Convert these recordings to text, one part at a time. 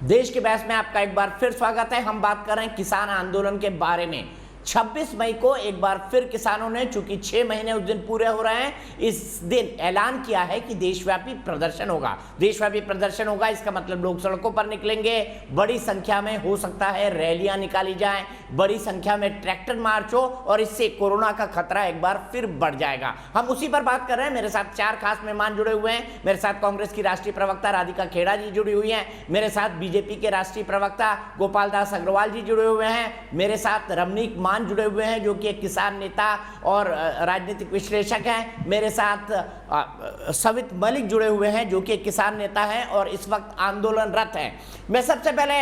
देश के बहस में आपका एक बार फिर स्वागत है। हम बात कर रहे हैं किसान आंदोलन के बारे में। 26 मई को एक बार फिर किसानों ने, चूंकि 6 महीने उस दिन पूरे हो रहे हैं, इस दिन ऐलान किया है कि देशव्यापी प्रदर्शन होगा। देशव्यापी प्रदर्शन होगा, इसका मतलब लोग सड़कों पर निकलेंगे, बड़ी संख्या में हो सकता है रैलियां निकाली जाएं, बड़ी संख्या में ट्रैक्टर मार्च हो और इससे कोरोना का खतरा एक बार फिर बढ़ जाएगा। हम उसी पर बात कर रहे हैं। मेरे साथ 4 खास मेहमान जुड़े हुए हैं। मेरे साथ कांग्रेस की राष्ट्रीय प्रवक्ता राधिका खेड़ा जी जुड़ी हुई हैं, मेरे साथ बीजेपी के राष्ट्रीय प्रवक्ता गोपाल दास अग्रवाल जी जुड़े हुए हैं, मेरे साथ रमनीक मान जुड़े हुए हैं जो कि एक किसान नेता और राजनीतिक विश्लेषक हैं, मेरे साथ सवित मलिक जुड़े हुए हैं जो कि एक किसान नेता हैं और इस वक्त आंदोलनरत हैं। मैं सबसे पहले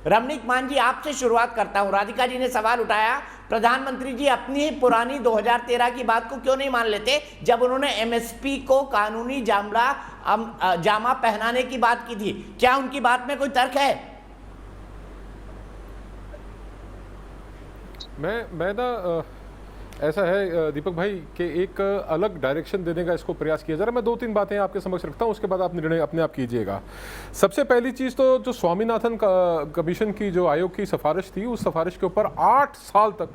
रमनीक मान जी आपसे शुरुआत करता हूं। राधिका जी ने सवाल उठाया, प्रधानमंत्री जी अपनी ही पुरानी 2013 की बात को क्यों नहीं मान लेते जब उन्होंने एमएसपी को कानूनी जामा पहनाने की बात की थी। क्या उनकी बात में कोई तर्क है? मैं ना ऐसा है दीपक भाई कि एक अलग डायरेक्शन देने का इसको प्रयास किया जा रहा है। मैं 2-3 बातें आपके समक्ष रखता हूं, उसके बाद आप निर्णय अपने आप कीजिएगा। सबसे पहली चीज़ तो जो स्वामीनाथन कमीशन की जो आयोग की सिफारिश थी, उस सिफारिश के ऊपर 8 साल तक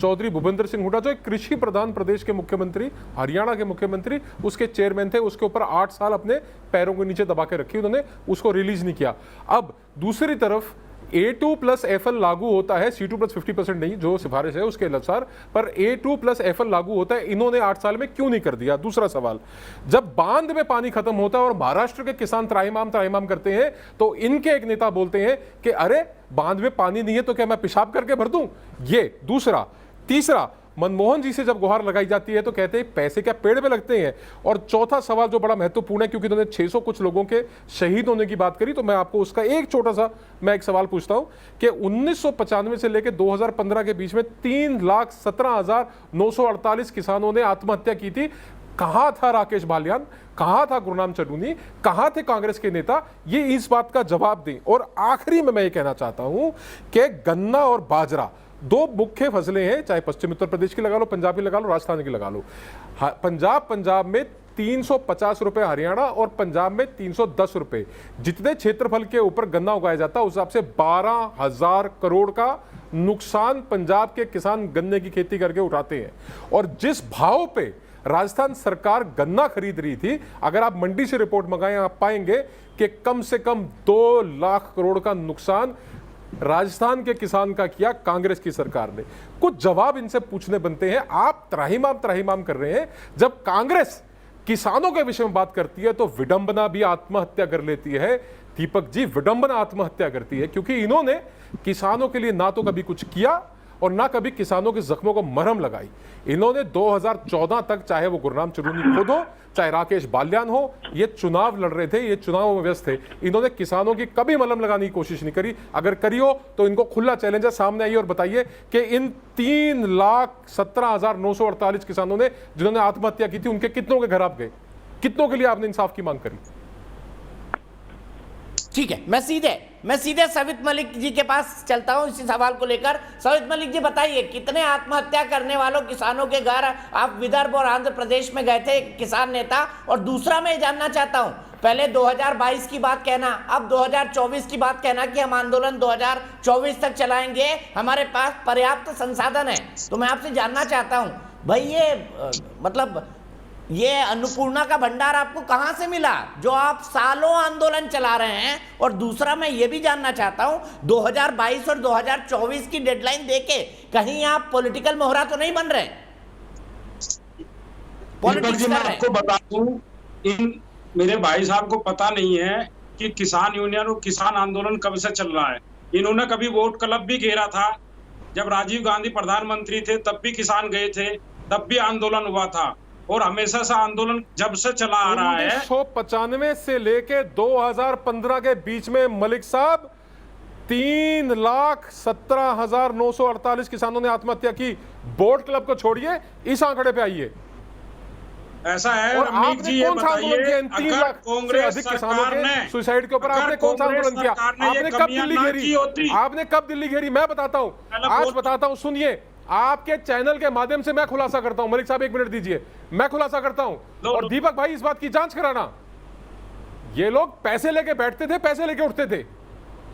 चौधरी भूपेंद्र सिंह हुड्डा, जो एक कृषि प्रधान प्रदेश के मुख्यमंत्री, हरियाणा के मुख्यमंत्री, उसके चेयरमैन थे, उसके ऊपर 8 साल अपने पैरों के नीचे दबा के रखी, उन्होंने उसको रिलीज नहीं किया। अब दूसरी तरफ A2+FL लागू होता है, C2+50% नहीं, जो सिफारिश है उसके अनुसार, पर A2+FL लागू होता है। इन्होंने 8 साल में क्यों नहीं कर दिया? दूसरा सवाल, जब बांध में पानी खत्म होता है और महाराष्ट्र के किसान त्राहिमाम करते हैं तो इनके एक नेता बोलते हैं कि अरे बांध में पानी नहीं है तो क्या मैं पेशाब करके भर दूं? ये दूसरा। तीसरा, मनमोहन जी से जब गुहार लगाई जाती है तो कहते हैं पैसे क्या पेड़ पे लगते हैं? और चौथा सवाल जो बड़ा महत्वपूर्ण है, क्योंकि उन्होंने 600 कुछ लोगों के शहीद होने की बात करी, तो मैं आपको उसका एक छोटा सा मैं एक सवाल पूछता हूं कि 1995 से लेकर 2015 के बीच में 3,17,948 किसानों ने आत्महत्या की थी। कहां था राकेश बालियान, कहां था गुरनाम चन्नूनी, कहां थे कांग्रेस के नेता? ये इस बात का जवाब दें। और आखिरी में मैं ये कहना चाहता हूं कि गन्ना और बाजरा 2 मुख्य फसलें हैं, चाहे पश्चिम उत्तर प्रदेश की लगा लो, पंजाब की लगा लो, राजस्थान की लगा लो। पंजाब में 350 रुपए, हरियाणा और पंजाब में 310 रुपए। जितने क्षेत्रफल के ऊपर गन्ना उगाया जाता है उस हिसाब से 12,000 करोड़ का नुकसान पंजाब के किसान गन्ने की खेती करके उठाते हैं। और जिस भाव पे राजस्थान सरकार गन्ना खरीद रही थी, अगर आप मंडी से रिपोर्ट मंगाएं आप पाएंगे कि कम से कम 2 लाख करोड़ का नुकसान राजस्थान के किसान का किया कांग्रेस की सरकार ने। कुछ जवाब इनसे पूछने बनते हैं। आप त्राहिमाम कर रहे हैं। जब कांग्रेस किसानों के विषय में बात करती है तो विडंबना भी आत्महत्या कर लेती है। दीपक जी, विडंबना आत्महत्या करती है क्योंकि इन्होंने किसानों के लिए ना तो कभी कुछ किया और ना कभी किसानों के जख्मों को मरहम लगाई। इन्होंने 2014 तक, चाहे वो गुरनाम चन्नूनी खुद हो, चाहे राकेश बालियान हो, ये चुनाव लड़ रहे थे, ये चुनाव में व्यस्त थे, इन्होंने किसानों की कभी मलहम लगाने की कोशिश नहीं करी। अगर करी हो तो इनको खुला चैलेंज है, सामने आइए और बताइए कि इन 3,17,948 किसानों ने जिन्होंने आत्महत्या की थी, उनके कितनों के घर आप गए? कितनों के लिए आपने इंसाफ की मांग करी? ठीक है, मैं सीधे सवित मलिक जी के पास चलता हूं इसी सवाल को लेकर। सवित मलिक जी बताइए, कितने आत्महत्या करने वालों किसानों के घर आप विदर्भ और आंध्र प्रदेश में गए थे, किसान नेता? और दूसरा मैं जानना चाहता हूं, पहले 2022 की बात कहना, अब 2024 की बात कहना कि हम आंदोलन 2024 तक चलाएंगे, हमारे पास पर्याप्त संसाधन है। तो मैं आपसे जानना चाहता हूं भाई, ये मतलब ये अन्नपूर्णा का भंडार आपको कहां से मिला जो आप सालों आंदोलन चला रहे हैं? और दूसरा मैं ये भी जानना चाहता हूं, 2022 और 2024 की डेडलाइन देके कहीं आप पॉलिटिकल मोहरा तो नहीं बन रहे? पॉलिटिक्स मैं आपको बता दूं, इन मेरे भाई साहब को पता नहीं है कि किसान यूनियन और किसान आंदोलन कब से चल रहा है। इन्होंने कभी वोट क्लब भी घेरा था, जब राजीव गांधी प्रधानमंत्री थे तब भी किसान गए थे, तब भी आंदोलन हुआ था। और हमेशा से आंदोलन जब से चला आ रहा है, 1995 से लेके 2015 के बीच में मलिक साहब 3,17,948 किसानों ने आत्महत्या की। बोट क्लब को छोड़िए, इस आंकड़े पे आइए। ऐसा है। और आपने कौन सा आंदोलन किया? 3 लाख से अधिक किसानों के सुसाइड के ऊपर आपने कौन सा आंदोलन किया? आपने कब दिल्ली घेरी? आपने कब दिल्ली घेरी? मैं बताता हूं, आज बताता हूं, सुनिए। आपके चैनल के माध्यम से मैं खुलासा करता हूं। मलिक साहब 1 मिनट दीजिए, मैं खुलासा करता हूं। और दीपक भाई इस बात की जांच कराना, ये लोग पैसे लेके बैठते थे, पैसे लेके उठते थे।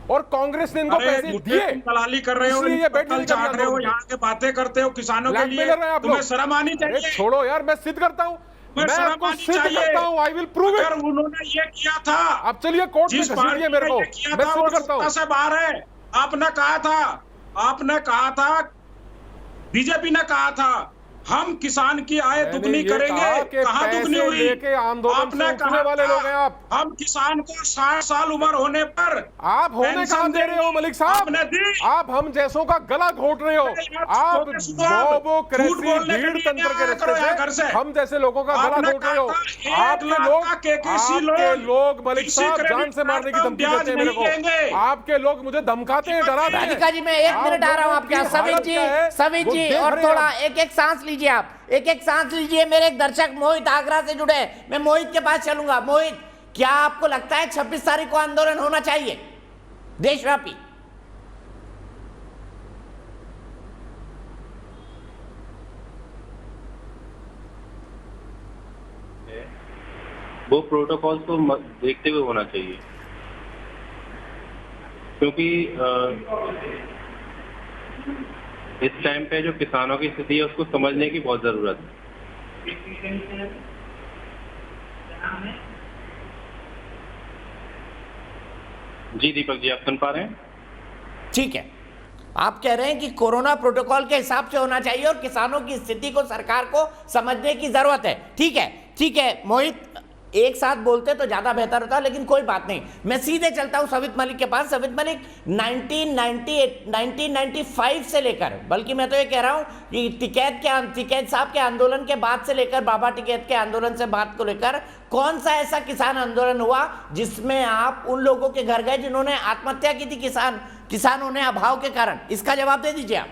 और कांग्रेस ने इनको पैसे दिए, दलाली कर रहे हो, इसलिए ये बैठ नहीं चाट रहे हो, यहाँ के बातें करते हो किसानों के लिए, तुम्हें शर्म आनी चाहिए। छोड़ो यार, मैं सिद्ध करता हूँ, मैं आपको सिद्ध करता हूँ, आई विल प्रूव इट। उन्होंने ये किया था, अब चलिए कोर्ट में घसीटिए मेरे को, मैं सिद्ध करता हूँ। से बाहर है, आपने कहा था, बीजेपी ने कहा था हम किसान की आय दुगनी करेंगे, कहाँ दुगनी हुई? आपने कहा वाले लोग हैं आप, हम किसान को 60 साल उम्र होने पर आप होने कहाँ दे रहे हो मलिक साहब? आप हम जैसों का गला घोट रहे हो, आप डेमोक्रेसी भीड़ तंत्र के रास्ते से हम जैसे लोगों का गला घोट रहे हो। आपके लोग मलिक साहब जान से मारने की धमकी देते हैं मेरे को, आपके लोग मुझे धमकाते हैं, डराते हैं। राधिका जी मैं 1 मिनट आ रहा हूँ आपके यहाँ। सवित जी और थोड़ा एक सांस लीजिए, आप एक सांस लीजिए। मेरे एक दर्शक मोहित आगरा से जुड़े हैं, मैं मोहित के पास चलूंगा। मोहित, क्या आपको लगता है 26 तारीख को आंदोलन होना चाहिए देशव्यापी? वो प्रोटोकॉल को देखते हुए होना चाहिए, क्योंकि इस टाइम पे जो किसानों की स्थिति है उसको समझने की बहुत जरूरत है। जी दीपक जी, आप सुन पा रहे हैं? ठीक है, आप कह रहे हैं कि कोरोना प्रोटोकॉल के हिसाब से होना चाहिए और किसानों की स्थिति को सरकार को समझने की जरूरत है। ठीक है मोहित, एक साथ बोलते तो ज्यादा बेहतर होता, लेकिन कोई बात नहीं। मैं सीधे चलता हूं सवित मलिक के पास। सवित मलिक, 1995 से लेकर, बल्कि मैं तो ये कह रहा हूं कि टिकैत साहब के आंदोलन के बाद से लेकर बाबा टिकैत के आंदोलन से बात को लेकर कौन सा ऐसा किसान आंदोलन हुआ जिसमें आप उन लोगों के घर गए जिन्होंने आत्महत्या की थी किसानों ने अभाव के कारण? इसका जवाब दे दीजिए आप।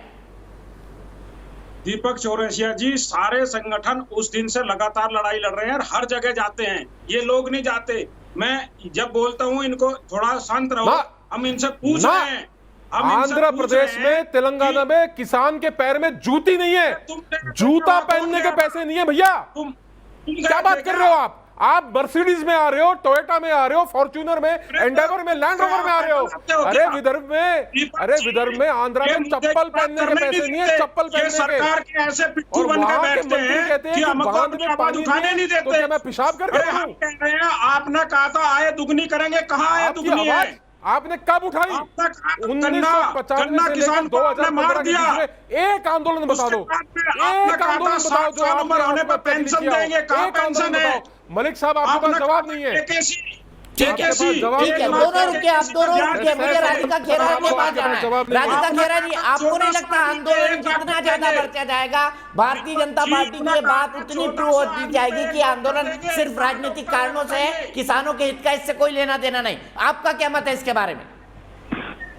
दीपक चौरसिया जी, सारे संगठन उस दिन से लगातार लड़ाई लड़ रहे हैं और हर जगह जाते हैं, ये लोग नहीं जाते। मैं जब बोलता हूँ इनको थोड़ा शांत रहो, हम इनसे पूछ रहे हैं। आंध्र प्रदेश में, तेलंगाना में किसान के पैर में जूती नहीं है, जूता पहनने के पैसे नहीं है भैया। क्या बात कर रहे हो आप मर्सिडीज में आ रहे हो, टोयोटा में आ रहे हो, फॉर्च्यूनर में, एंडेवर में, लैंड रोवर में आ रहे हो। अरे विदर्भ में आंध्रा में चप्पल पहनने के पैसे नहीं है, चप्पल पहनने के। ऐसे पिट्ठू बन के बैठते हैं कि हमको पानी उठाने नहीं देते। तो क्या मैं पेशाब कर रहा हूं? आपने कहा था आय दुगनी करेंगे, कहाँ आय दुगनी है? आपने कब उठाई? 1950 से लेकर 2015 में एक आंदोलन बता दो, एक आंदोलन बताओ जो आपने पेंशन देंगे, कहाँ पेंशन है? मलिक साहब, आपके पास जवाब नहीं है। ठीक है, दोनों रुके, आप दोनों रुके। मुझे राधिका खेरा के पास जाना है। राधिका खेरा जी, आपको नहीं लगता आंदोलन जितना ज्यादा बढ़ता जाएगा, भारतीय जनता पार्टी की ये बात उतनी ट्रू होती जाएगी कि आंदोलन सिर्फ राजनीतिक कारणों से है, किसानों के हित का इससे कोई लेना देना नहीं? आपका क्या मत है इसके बारे में?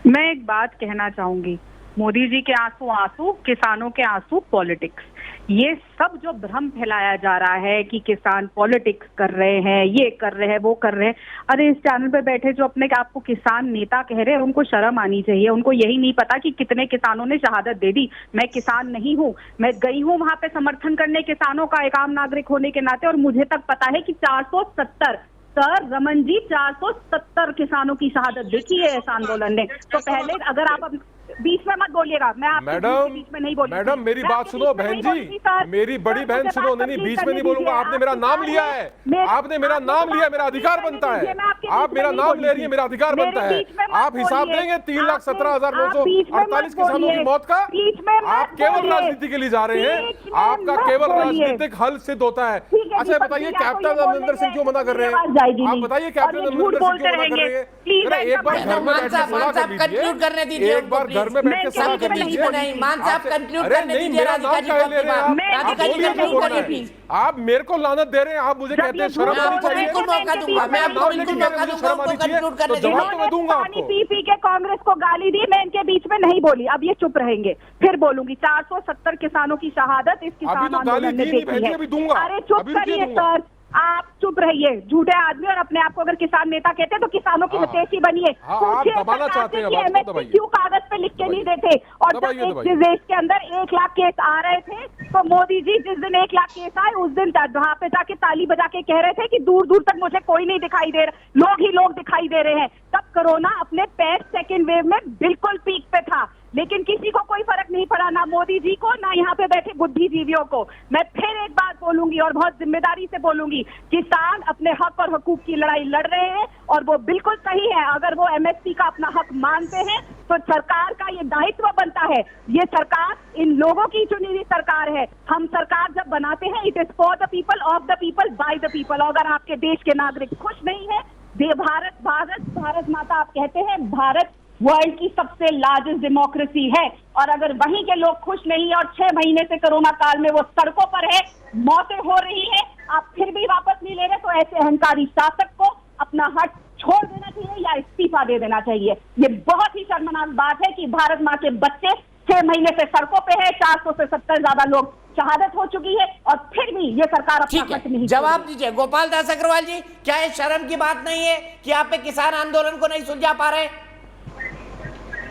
मैं एक बात कहना चाहूंगी, मोदी जी के आंसू आंसू, किसानों के आंसू पॉलिटिक्स। ये सब जो भ्रम फैलाया जा रहा है कि किसान पॉलिटिक्स कर रहे हैं, ये कर रहे हैं, वो कर रहे हैं, अरे इस चैनल पे बैठे जो अपने आपको किसान नेता कह रहे हैं उनको शर्म आनी चाहिए। उनको यही नहीं पता कि कितने किसानों ने शहादत दे दी। मैं किसान नहीं हूँ, मैं गई हूँ वहां पे समर्थन करने किसानों का एक आम नागरिक होने के नाते, और मुझे तक पता है कि 470 सर रमन जी 470 किसानों की शहादत देखी है इस आंदोलन ने। तो पहले अगर आप बीच में मत बोलिएगा, मैं आपके बीच में नहीं बोलूंगी। मैडम मेरी बात सुनो बहन जी, मेरी बड़ी बहन सुनो। नहीं बीच में नहीं बोलूंगा, आपने मेरा नाम लिया है, आपने मेरा नाम लिया, मेरा अधिकार बनता है। आप मेरा नाम ले रही है, मेरा अधिकार बनता है। आप हिसाब देंगे 3,17,948 किसानों की मौत का? आप केवल राजनीति के लिए जा रहे हैं, आपका केवल राजनीतिक हल सिद्ध होता है। अच्छा बताइए, कैप्टन अमरिंदर सिंह क्यों मना कर रहे हैं? आप बताइए कैप्टन अमरिंदर सिंह क्यों मना कर रहे हैं? एक बार घर में बैठ के सलाह कर लीजिए, एक बार घर में बैठ के सलाह कर लीजिए। मान साहब कंक्लूड करने दीजिए राधिका जी को। राधिका जी कंक्लूड करिए प्लीज। आप मेरे को लानत दे रहे हैं, आप मुझे कहते हैं शर्म आनी चाहिए। बिल्कुल मौका दूंगा, मैं आपको बिल्कुल मौका दूंगा, आपको कंक्लूड करने दीजिए। जवाब तो मैं दूंगा आपको। पानी पी के कांग्रेस को गाली दी, मैं इनके बीच में नहीं बोली, अब ये चुप रहेंगे, फिर बोलूंगी। 470 किसानों की शहादत इस किसान आंदोलन ने देखी है। अरे चुप करिए सर, आप चुप रहिए, झूठे आदमी, और अपने आप को अगर किसान नेता कहते हैं तो किसानों की हितैषी बनिए। क्यों कागज पे लिख के नहीं देते? और जब जिस देश के अंदर 1 लाख केस आ रहे थे तो मोदी जी जिस दिन 1 लाख केस आए उस दिन वहां पे जाके ताली बजा के कह रहे थे कि दूर दूर तक मुझे कोई नहीं दिखाई दे रहा, लोग ही लोग दिखाई दे रहे हैं। तब कोरोना अपने पहले सेकेंड वेव में बिल्कुल पीक पे था, लेकिन किसी को कोई फर्क नहीं पड़ा, ना मोदी जी को, ना यहाँ पे बैठे बुद्धिजीवियों को। मैं फिर एक बात बोलूंगी और बहुत जिम्मेदारी से बोलूंगी, किसान अपने हक और हकूक की लड़ाई लड़ रहे हैं और वो बिल्कुल सही है। अगर वो एमएसपी का अपना हक मानते हैं तो सरकार का ये दायित्व बनता है। ये सरकार इन लोगों की चुनी हुई सरकार है। हम सरकार जब बनाते हैं, it is for the people, of the people, by the people. अगर आपके देश के नागरिक खुश नहीं है, भारत माता आप कहते हैं, भारत वर्ल्ड की सबसे लार्जेस्ट डेमोक्रेसी है, और अगर वहीं के लोग खुश नहीं है और 6 महीने से कोरोना काल में वो सड़कों पर है, मौतें हो रही है, आप फिर भी वापस नहीं ले रहे, तो ऐसे अहंकारी शासक को अपना हक छोड़ देना चाहिए या इस्तीफा दे देना चाहिए। ये बहुत ही शर्मनाक बात है कि भारत माँ के बच्चे 6 महीने से सड़कों पे है, 400 से 70 ज्यादा लोग शहादत हो चुकी है, और फिर भी ये सरकार अपना हक नहीं। जवाब दीजिए गोपाल दास अग्रवाल जी, क्या ये शर्म की बात नहीं है कि आप पे किसान आंदोलन को नहीं सुलझा पा रहे?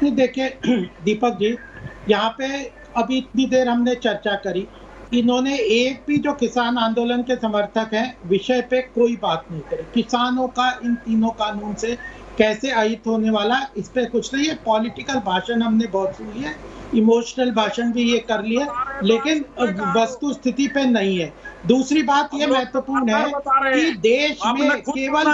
देखिए दीपक जी, यहाँ पे अभी इतनी देर हमने चर्चा करी, इन्होंने एक भी जो किसान आंदोलन के समर्थक हैं विषय पे कोई बात नहीं करी। किसानों का इन तीनों कानून से कैसे अहित होने वाला, इस पे कुछ नहीं है। पॉलिटिकल भाषण हमने बहुत सुनी है, इमोशनल भाषण भी ये कर लिया, लेकिन वस्तु स्थिति पे नहीं है। दूसरी बात ये महत्वपूर्ण है कि देश में केवल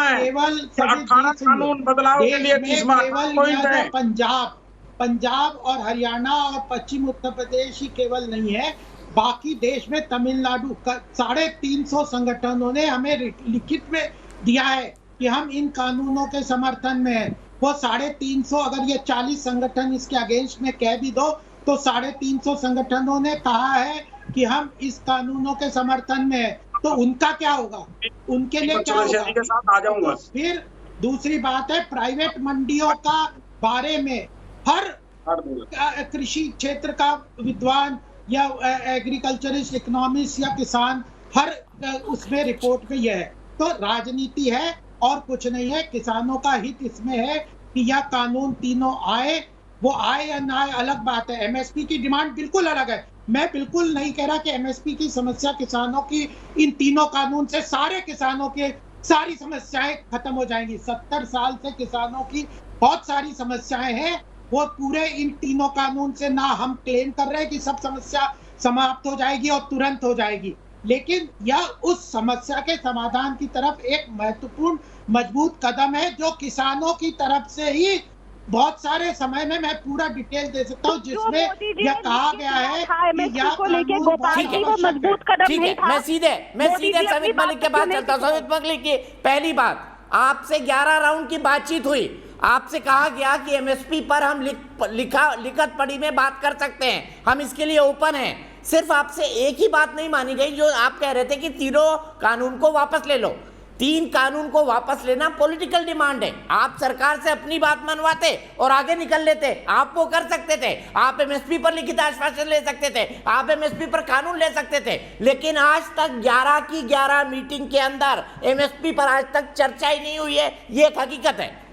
पंजाब और हरियाणा और पश्चिम उत्तर प्रदेश ही केवल नहीं है, बाकी देश में तमिलनाडु 350 संगठनों ने हमें लिखित में दिया है कि हम इन कानूनों के समर्थन में हैं। वो 350, अगर ये 40 संगठन इसके अगेंस्ट में कह भी दो तो 350 संगठनों ने कहा है कि हम इस कानूनों के समर्थन में हैं, तो उनका क्या होगा, उनके लिए क्या होगा? तो फिर दूसरी बात है प्राइवेट मंडियों का बारे में हर कृषि क्षेत्र का विद्वान या एग्रीकल्चरिस्ट, इकोनॉमिस्ट या किसान हर उसमें रिपोर्ट में यह है। तो राजनीति है और कुछ नहीं है। किसानों का हित इसमें है कि यह कानून तीनों आए, वो आए या ना आए अलग बात है। एमएसपी की डिमांड बिल्कुल अलग है। मैं बिल्कुल नहीं कह रहा कि एमएसपी की समस्या किसानों की इन तीनों कानून से सारे किसानों के सारी समस्याएं खत्म हो जाएंगी। 70 साल से किसानों की बहुत सारी समस्याएं हैं, वो पूरे इन तीनों कानून से ना हम क्लेम कर रहे हैं कि सब समस्या समाप्त हो जाएगी और तुरंत हो जाएगी, लेकिन यह उस समस्या के समाधान की तरफ एक महत्वपूर्ण मजबूत कदम है जो किसानों की तरफ से ही बहुत सारे समय में मैं पूरा डिटेल दे सकता हूँ, जिसमें यह कहा गया है कि यह मजबूत कदम नहीं था। मैं सीधे समित मलिक के पास चलता हूँ। समित मलिक की पहली बात, आपसे 11 राउंड की बातचीत हुई, आपसे कहा गया कि एमएसपी पर हम लिखत पढ़ी में बात कर सकते हैं, हम इसके लिए ओपन हैं। सिर्फ आपसे एक ही बात नहीं मानी गई जो आप कह रहे थे कि तीनों कानून को वापस ले लो। 3 कानून को वापस लेना पॉलिटिकल डिमांड है। आप सरकार से अपनी बात मनवाते और आगे निकल लेते, आप वो कर सकते थे। आप एमएसपी पर लिखित आश्वासन ले सकते थे, आप एमएसपी पर कानून ले सकते थे, लेकिन आज तक 11 की 11 मीटिंग के अंदर एमएसपी पर आज तक चर्चा ही नहीं हुई है। ये एक हकीकत है।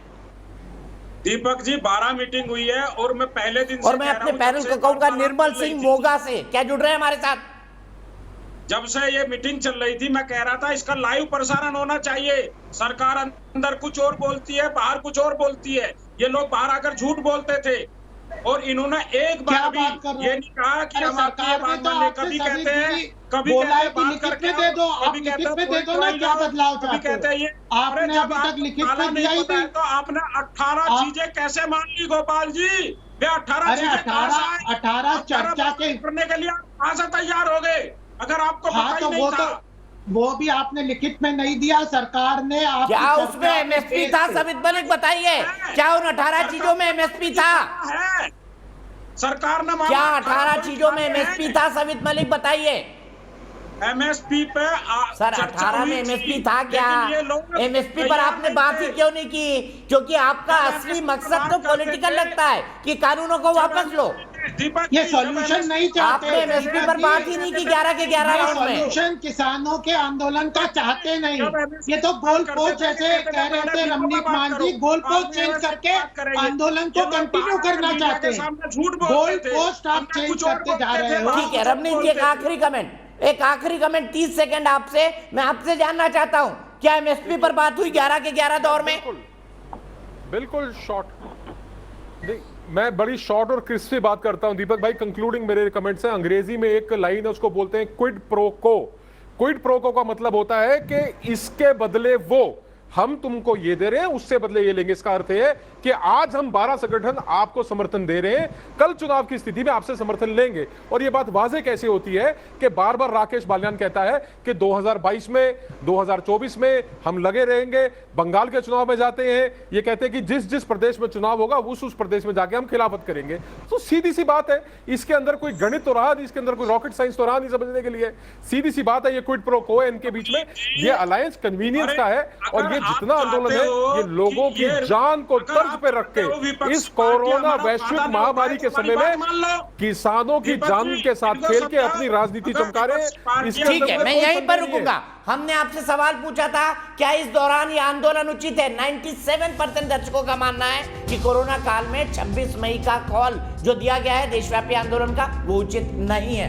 दीपक जी 12 मीटिंग हुई है और मैं पहले दिन और मैं अपने पैनल को कहूंगा निर्मल सिंह मोगा से, क्या जुड़ रहे हैं हमारे साथ? जब से ये मीटिंग चल रही थी मैं कह रहा था इसका लाइव प्रसारण होना चाहिए। सरकार अंदर कुछ और बोलती है, बाहर कुछ और बोलती है। ये लोग बाहर आकर झूठ बोलते थे और इन्होंने एक बार भी ये नहीं कहा कि हम आपकी ये बात मान ले। कभी कहते हैं, कभी कहते हैं बात करके दे दो, कभी कहते हैं ये आपने जब तो आपने 18 चीजें कैसे मान ली गोपाल जी? 18 चर्चा करने के लिए कहां से तैयार हो गए? अगर आपको पता ही नहीं था, वो भी आपने लिखित में नहीं दिया। सरकार ने आप क्या उसमें एमएसपी था? समित मलिक बताइए, क्या उन 18 चीजों में एमएसपी था? सरकार ने क्या 18 चीजों में एमएसपी था? समित मलिक बताइए। एमएसपी पे सर 18 में एमएसपी था क्या? एमएसपी पर आपने बात ही क्यों नहीं की? क्योंकि आपका असली मकसद तो पॉलिटिकल लगता है कि कानूनों को वापस लो। ये सॉल्यूशन नहीं चाहते। आपने एमएसपी पर बात ही नहीं की 11 के 11 राउंड में। सॉल्यूशन किसानों के आंदोलन का चाहते नहीं। ये तो गोल पोस्ट जैसे कह रहे थे रमनीक मान जी, गोल पोस्ट चेंज करके आंदोलन को कंटिन्यू करना चाहते हैं। गोल पोस्ट आप चेंज करते जा रहे हो। ठीक है रमनीक जी, एक आखिरी कमेंट 30 सेकंड आपसे। मैं आपसे जानना चाहता हूं क्या एमएसपी पर बात हुई 11 के 11 दौर में? बिल्कुल शॉर्ट, नहीं मैं बड़ी शॉर्ट और क्रिस्पी बात करता हूं दीपक भाई। कंक्लूडिंग मेरे कमेंट्स हैं, अंग्रेजी में एक लाइन है उसको बोलते हैं क्विड प्रो को। क्विड प्रो को का मतलब होता है कि इसके बदले वो, हम तुमको ये दे रहे हैं उससे बदले ये लेंगे। इसका अर्थ है कि आज हम 12 संगठन आपको समर्थन दे रहे हैं, कल चुनाव की स्थिति में आपसे समर्थन लेंगे। और ये बात वाजे कैसे होती है कि बार बार राकेश बालियान कहता है कि 2022 में 2024 में हम लगे रहेंगे, बंगाल के चुनाव में जाते हैं, ये कहते हैं कि जिस जिस प्रदेश में चुनाव होगा उस प्रदेश में जाके हम खिलाफत करेंगे। तो सीधी सी बात है, इसके अंदर कोई गणित तो रहा नहीं, इसके अंदर कोई रॉकेट साइंस तो रहा नहीं समझने के लिए। सीधी सी बात है, ये क्विड प्रो को है इनके बीच में, ये अलायंस कन्वीनियंस का है। और ये जितना आंदोलन है ये लोगों की जान को तर्ज पे रख के इस कोरोना वैश्विक महामारी के समय में किसानों की जान के साथ खेल के अपनी राजनीति चमका रहे हैं। ठीक है, मैं यहीं पर रुकूंगा। हमने आपसे सवाल पूछा था क्या इस दौरान ये आंदोलन उचित है। 97% दर्शकों का मानना है कि कोरोना काल में 26 मई का कॉल जो दिया गया है देशव्यापी आंदोलन का वो उचित नहीं है।